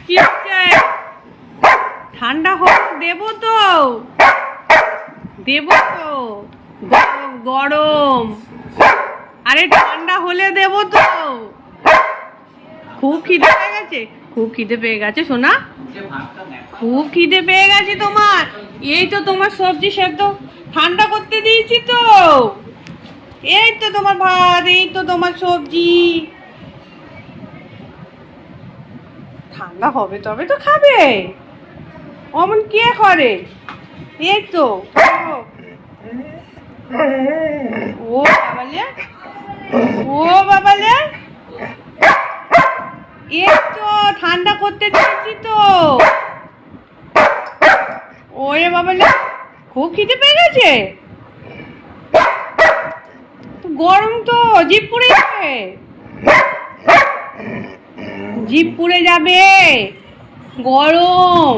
কি হচ্ছে? ঠান্ডা হোক, দেবো তো, দেবো তো। গরম গরম, আরে ঠান্ডা হলে দেবো তো। খুব খিদে পেয়ে গেছে, খুব খিদে পেয়ে গেছে সোনা, খুব খিদে পেয়ে গেছে তোমার। এই তো তোমার সবজি সেদ্ধ ঠান্ডা করতে দিয়েছি তো। এই তো তোমার ভাত, এই তো তোমার সবজি। ঠান্ডা হবে তবে তো খাবে, অমন কে করে? এই তো ও বাবালে, ও বাবালে, এই তো ঠান্ডা করতে দিয়েছি তো। ওরে বাবালে, খুব খিদে পেয়ে গেছে। গরম তো, জিভ পুড়ে যাবে, জিভ পুড়ে যাবে। গরম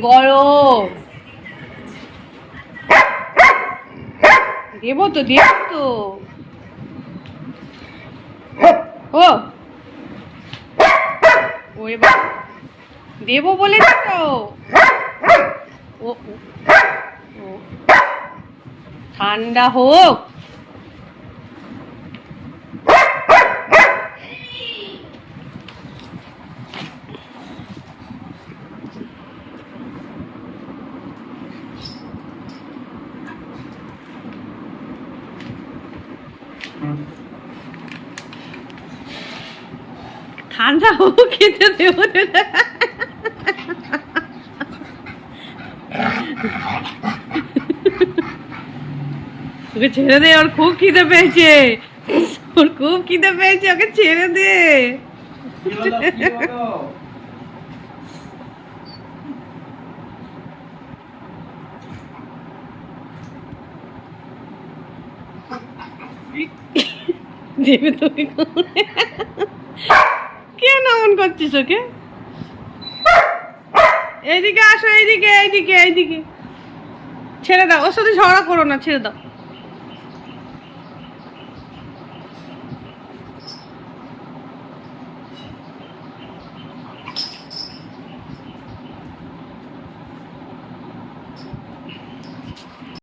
গরম, দেবো তো, দেবো তো। ও ওরে বাবা, দেবো বলেছি তো। ও ও, ঠান্ডা হোক। ঠান্ডা হোক, খেতে দেবো না। ওকে ছেড়ে দে, ওর খুব খিদে পেয়েছে, ওর খুব খিদে পেয়েছে, ওকে ছেড়ে দে। দেবে তুমি কেন এমন করছিস ওকে? এইদিকে আসো, এইদিকে এইদিকে এইদিকে। ছেড়ে দাও, ওর সাথে ঝগড়া করো না, ছেড়ে দাও।